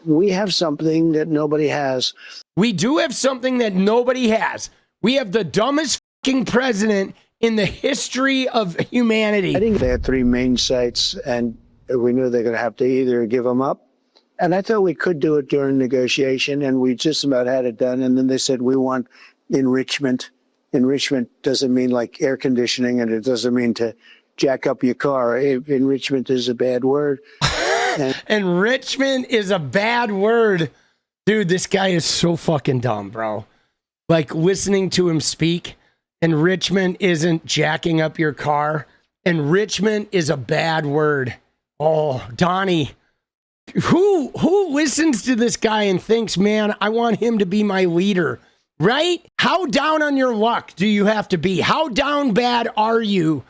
we have something that nobody has. We do have something that nobody has. We have the dumbest fucking president in the history of humanity. I think they had 3 main sites, and we knew they're going to have to either give them up. And I thought we could do it during negotiation, and we just about had it done. And then they said, we want enrichment. Enrichment doesn't mean like air conditioning, and it doesn't mean to jack up your car. Enrichment is a bad word. Enrichment is a bad word. Dude, this guy is so fucking dumb, bro. Like, listening to him speak, enrichment isn't jacking up your car. Enrichment is a bad word. Oh, Donnie. Who listens to this guy and thinks, man, I want him to be my leader, right? How down on your luck do you have to be? How down bad are you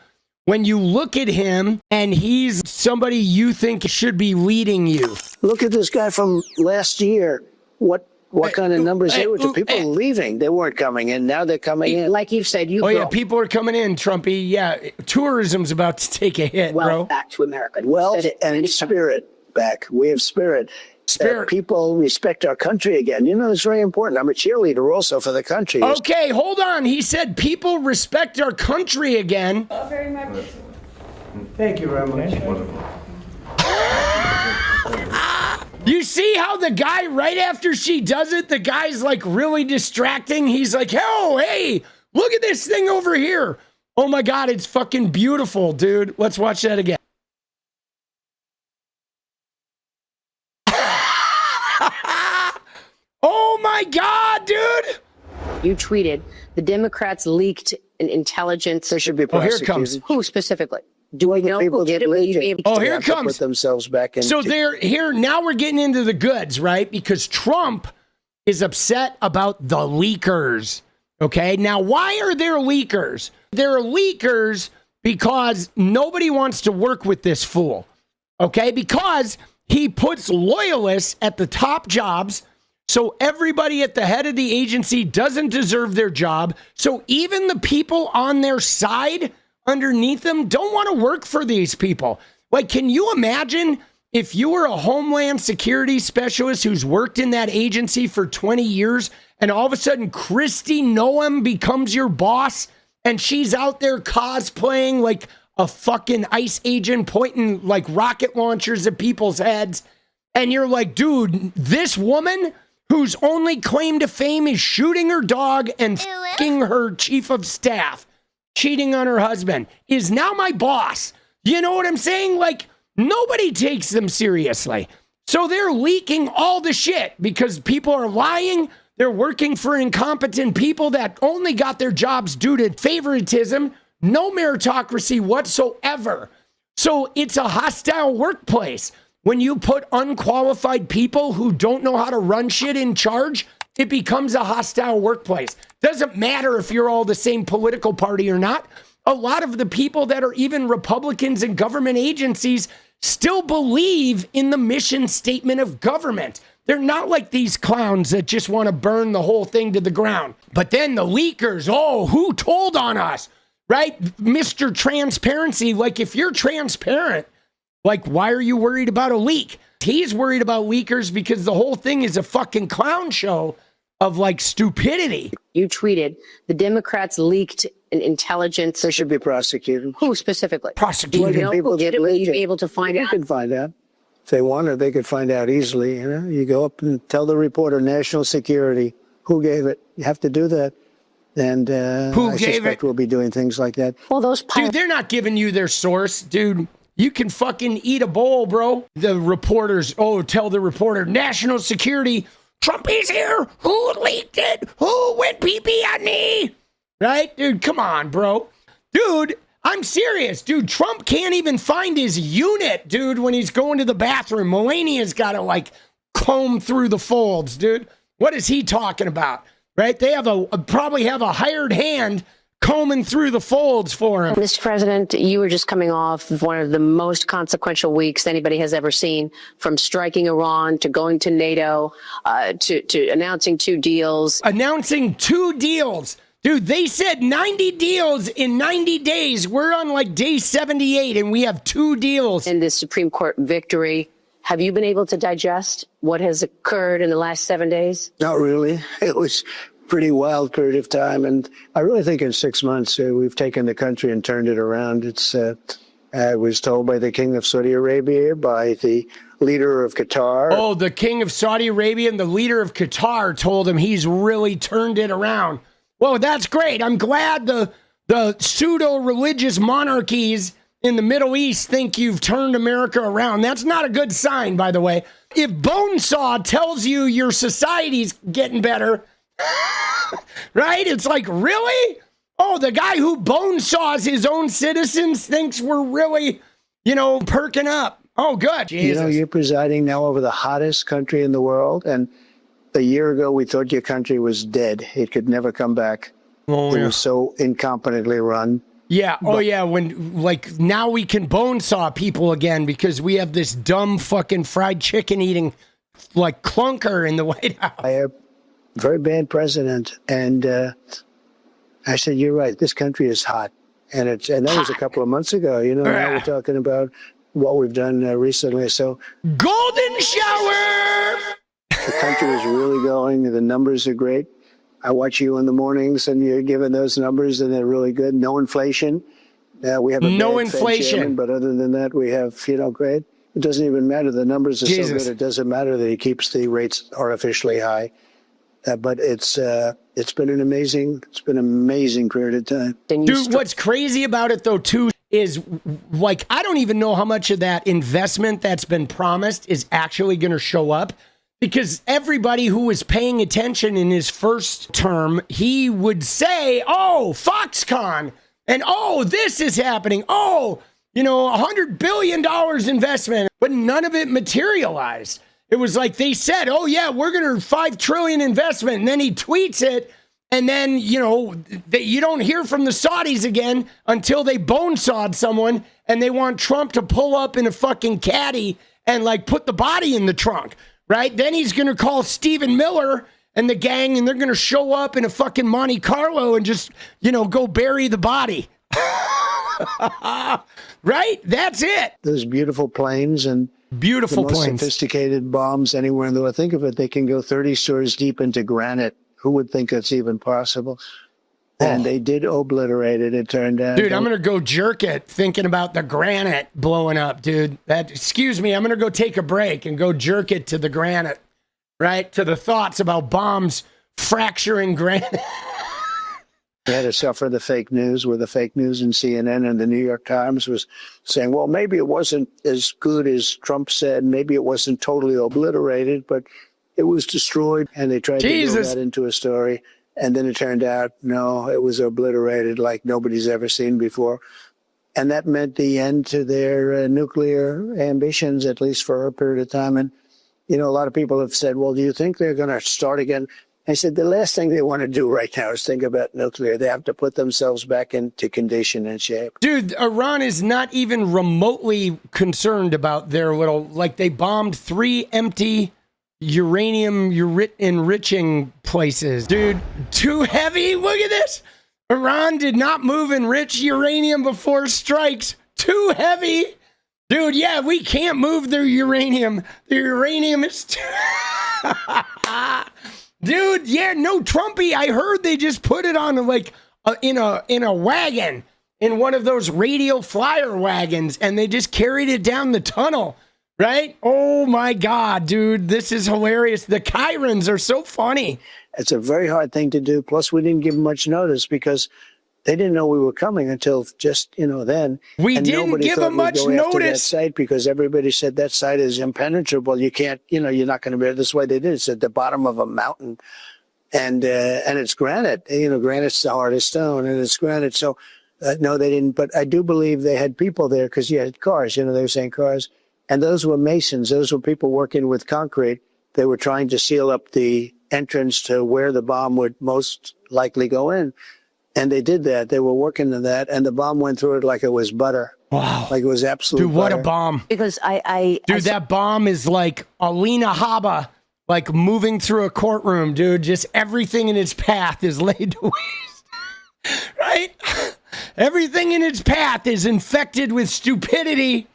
when you look at him and he's somebody you think should be leading you? Look at this guy from last year. What kind of numbers they were to people leaving? They weren't coming in. Now they're coming in. Like you've said, you yeah, people are coming in, Trumpy. Yeah, tourism's about to take a hit, bro. Back to America. Wealth and spirit back. We have spirit. People respect our country again. You know, it's very important. I'm a cheerleader also for the country. Okay, hold on. He said people respect our country again. Oh, very much. Thank you very much. Wonderful. You see how the guy, right after she does it, the guy's like really distracting. He's like, oh, hey, look at this thing over here. Oh my God, it's fucking beautiful, dude. Let's watch that again. Oh my God, dude. You tweeted the Democrats leaked an intelligence. There should be prosecuted. Oh, here it comes. Who specifically? Do we know who did it? Oh, here it comes. Put themselves back in. So they're here. Now we're getting into the goods, right? Because Trump is upset about the leakers. Okay. Now, why are there leakers? There are leakers because nobody wants to work with this fool. Okay. Because he puts loyalists at the top jobs. So everybody at the head of the agency doesn't deserve their job. So even the people on their side underneath them don't want to work for these people. Like, can you imagine if you were a Homeland Security specialist who's worked in that agency for 20 years and all of a sudden Kristi Noem becomes your boss and she's out there cosplaying like a fucking ICE agent pointing like rocket launchers at people's heads. And you're like, dude, this woman whose only claim to fame is shooting her dog and fucking her chief of staff, cheating on her husband, is now my boss. You know what I'm saying? Like, nobody takes them seriously. So they're leaking all the shit because people are lying. They're working for incompetent people that only got their jobs due to favoritism, no meritocracy whatsoever. So it's a hostile workplace. When you put unqualified people who don't know how to run shit in charge, it becomes a hostile workplace. Doesn't matter if you're all the same political party or not. A lot of the people that are even Republicans in government agencies still believe in the mission statement of government. They're not like these clowns that just want to burn the whole thing to the ground. But then the leakers, oh, who told on us, right? Mr. Transparency, like if you're transparent, like, why are you worried about a leak? He's worried about leakers because the whole thing is a fucking clown show of like stupidity. You tweeted the Democrats leaked an intelligence. They should be prosecuted. Who specifically? Prosecuted. Do you know who did it? Will you be able to find out? They could find out. If they wanted, they could find out easily. You know, you go up and tell the reporter, national security, who gave it. You have to do that. And I suspect we'll be doing things like that. Well, those dude, they're not giving you their source, dude. You can fucking eat a bowl, bro. The reporters, tell the reporter, national security, Trump is here. Who leaked it? Who went pee-pee on me? Right? Dude, come on, bro. Dude, I'm serious. Dude, Trump can't even find his unit, dude, when he's going to the bathroom. Melania's got to, like, comb through the folds, dude. What is he talking about? Right? They have probably have a hired hand combing through the folds for him. Mr. President, you were just coming off of one of the most consequential weeks anybody has ever seen, from striking Iran to going to NATO, to announcing 2 deals. Announcing 2 deals. Dude, they said 90 deals in 90 days. We're on like day 78 and we have 2 deals. And this Supreme Court victory. Have you been able to digest what has occurred in the last 7 days? Not really. It was pretty wild period of time. And I really think in 6 months, we've taken the country and turned it around. I was told by the King of Saudi Arabia, by the leader of Qatar. Oh, the King of Saudi Arabia and the leader of Qatar told him he's really turned it around. Well, that's great. I'm glad the pseudo-religious monarchies in the Middle East think you've turned America around. That's not a good sign, by the way. If Bonesaw tells you your society's getting better, right? It's like, really? Oh, the guy who bonesaws his own citizens thinks we're really, perking up. Oh, good. Jesus. You're presiding now over the hottest country in the world. And a year ago, we thought your country was dead. It could never come back. Oh, it yeah. was so incompetently run. Yeah. Oh, yeah. When, now we can bonesaw people again because we have this dumb fucking fried chicken eating, clunker in the White House. I have a very bad president. And I said, you're right. This country is hot. And that was a couple of months ago. Now we're talking about what we've done recently. So golden shower. The country is really going. The numbers are great. I watch you in the mornings, and you're giving those numbers, and they're really good. No inflation. We have no bad Fed inflation, chairman, but other than that, we have great. It doesn't even matter. The numbers are Jesus. so good. It doesn't matter that he keeps the rates artificially high. But it's been an amazing period of time. Dude, what's crazy about it though too is I don't even know how much of that investment that's been promised is actually going to show up, because everybody who was paying attention in his first term, he would say, "Oh, Foxconn," and "Oh, this is happening." Oh, $100 billion investment, but none of it materialized. It was like they said, "Oh yeah, we're going to $5 trillion investment," and then he tweets it, and then you don't hear from the Saudis again until they bonesawed someone, and they want Trump to pull up in a fucking caddy and put the body in the trunk, right? Then he's going to call Stephen Miller and the gang, and they're going to show up in a fucking Monte Carlo and just go bury the body, right? That's it. Those beautiful planes and. Beautiful the most planes. Sophisticated bombs anywhere in the world. Think of it, they can go 30 stories deep into granite. Who would think that's even possible? And they did obliterate it, it turned out. Dude, I'm going to go jerk it thinking about the granite blowing up, dude. Excuse me, I'm going to go take a break and go jerk it to the granite, right? To the thoughts about bombs fracturing granite. We had to suffer the fake news, where the fake news in CNN and the New York Times was saying, well, maybe it wasn't as good as Trump said. Maybe it wasn't totally obliterated, but it was destroyed. And they tried to build that into a story. And then it turned out, no, it was obliterated like nobody's ever seen before. And that meant the end to their nuclear ambitions, at least for a period of time. And, a lot of people have said, well, do you think they're going to start again? I said, the last thing they want to do right now is think about nuclear. They have to put themselves back into condition and shape. Dude, Iran is not even remotely concerned about their little, they bombed 3 empty uranium enriching places. Dude, too heavy. Look at this. Iran did not move enriched uranium before strikes. Too heavy. Dude, yeah, we can't move their uranium. The uranium is too... Dude, yeah, no, Trumpy. I heard they just put it on in a wagon, in one of those radio flyer wagons, and they just carried it down the tunnel, right? Oh my God, dude, this is hilarious. The Chirons are so funny. It's a very hard thing to do. Plus, we didn't give much notice because they didn't know we were coming until just, then. We didn't give them much notice. That site because everybody said that site is impenetrable. You can't, you're not going to be. This way they did. It's at the bottom of a mountain, and it's granite. Granite's the hardest stone, and it's granite. So, no, they didn't. But I do believe they had people there because you had cars. They were saying cars, and those were masons. Those were people working with concrete. They were trying to seal up the entrance to where the bomb would most likely go in. And they did that. They were working on that, and the bomb went through it like it was butter. Wow. Like it was absolute Dude, what butter. a bomb. Because that bomb is like Alina Habba, moving through a courtroom, dude. Just everything in its path is laid to waste. Right? Everything in its path is infected with stupidity.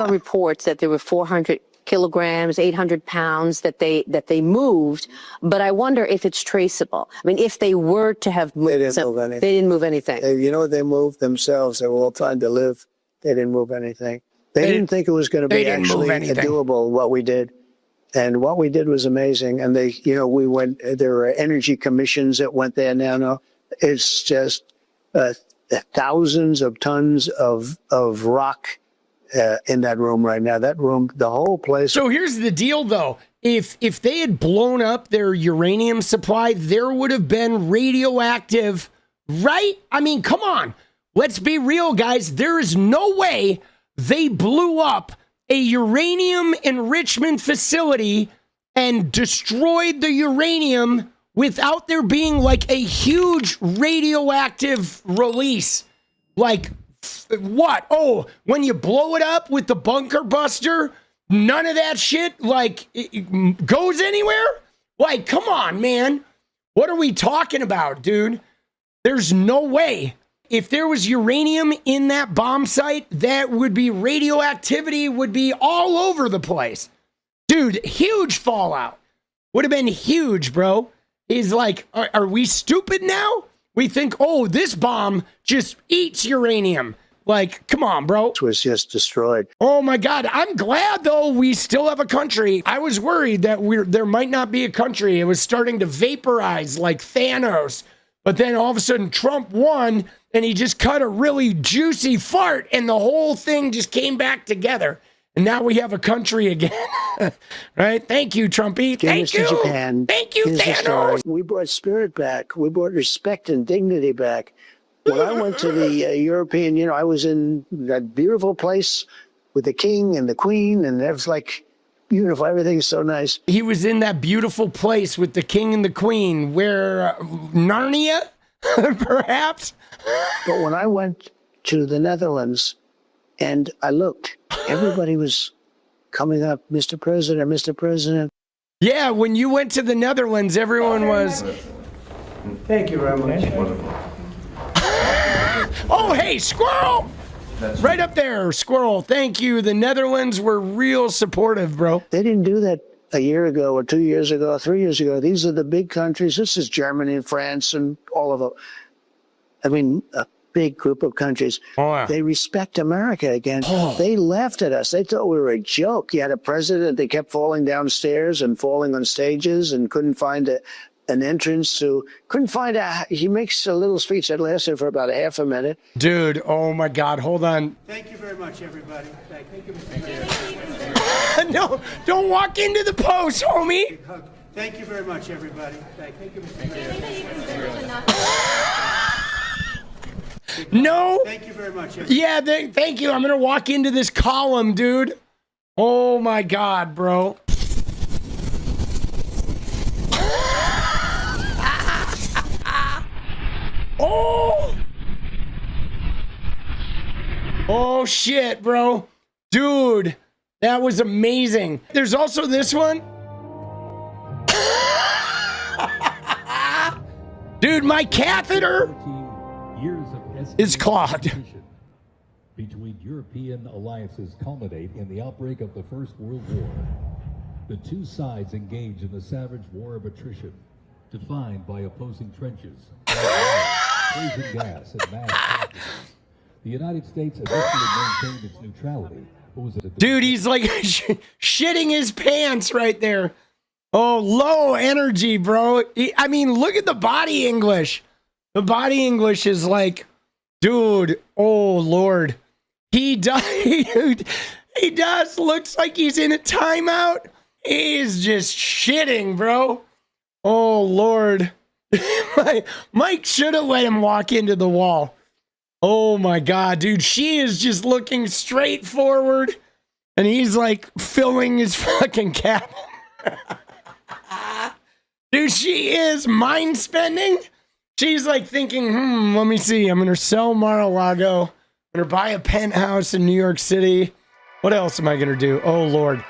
reports that there were 400 kilograms, 800 pounds that they moved, but I wonder if it's traceable. I mean, if they were to have moved, They didn't move anything. They didn't move anything. You know what they moved themselves? They were all trying to live. They didn't move anything. They didn't think it was going to be actually doable, what we did. And what we did was amazing. And they, you know, we went, there were energy commissions that went there now. No, it's just thousands of tons of rock in that room right now. That room, the whole place. So here's the deal, though. If they had blown up their uranium supply, there would have been radioactive, right? I mean, come on. Let's be real, guys. There is no way they blew up a uranium enrichment facility and destroyed the uranium without there being like a huge radioactive release. Like, what? Oh, when you blow it up with the bunker buster, none of that shit, like, it goes anywhere? Like, come on, man. What are we talking about, dude? There's no way. If there was uranium in that bomb site, that would be radioactivity would be all over the place. Dude, huge fallout. Would have been huge, bro. He's like, are we stupid now? We think, oh, this bomb just eats uranium. Like, come on, bro. It was just destroyed. Oh my God. I'm glad though we still have a country. I was worried that there might not be a country. It was starting to vaporize like Thanos. But then all of a sudden Trump won and he just cut a really juicy fart and the whole thing just came back together. And now we have a country again. Right? Thank you, Trumpy. Thank you. Japan. Thank you, Thanos. We brought spirit back. We brought respect and dignity back. When I went to the European, you know, I was in that beautiful place with the king and the queen, and it was like beautiful. Everything's so nice. He was in that beautiful place with the king and the queen, where Narnia, perhaps. But when I went to the Netherlands and I looked, everybody was coming up, Mr. President, Mr. President. Yeah, when you went to the Netherlands, everyone was. Thank you very much. Wonderful. Oh, hey, squirrel! Right up there, squirrel. Thank you. The Netherlands were real supportive, bro. They didn't do that a year ago or 2 years ago, 3 years ago. These are the big countries. This is Germany and France and all of them. I mean, a big group of countries. Oh, yeah. They respect America again. They laughed at us. They thought we were a joke. You had a president that kept falling downstairs and falling on stages and couldn't find an entrance to, he makes a little speech that lasted for about a half a minute. Dude, oh my God, hold on. Thank you very much, everybody. Thank you, Mr. Mayor. No, don't walk into the post, homie. Thank you very much, everybody. Thank you, Mr. Mayor. No. Thank you very much. Everybody. Yeah, thank you. I'm going to walk into this column, dude. Oh my God, bro. Oh! Oh shit, bro. Dude, that was amazing. There's also this one. Dude, my catheter is clogged. Between European alliances culminate in the outbreak of the First World War. The two sides engage in the savage war of attrition, defined by opposing trenches, poison gas, and mass casualties. The United States initially maintained its neutrality. Dude, he's like shitting his pants right there. Oh, low energy, bro. I mean, look at the body English. The body English is like, dude, oh, Lord. He does. He does. Looks like he's in a timeout. He's just shitting, bro. Oh, Lord. Mike should have let him walk into the wall. Oh, my God, dude. She is just looking straight forward. And he's like filling his fucking cabin. Dude, she is mind spending. She's like thinking, let me see. I'm going to sell Mar-a-Lago. I'm going to buy a penthouse in New York City. What else am I going to do? Oh, Lord.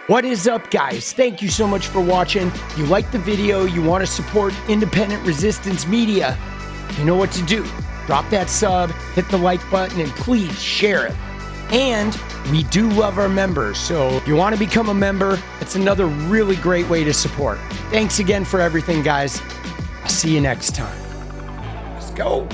What is up, guys? Thank you so much for watching. You like the video, you want to support independent resistance media, you know what to do. drop that sub, hit the like button, and please share it. And we do love our members, so if you want to become a member, it's another really great way to support. Thanks again for everything, guys. I'll see you next time. Let's go.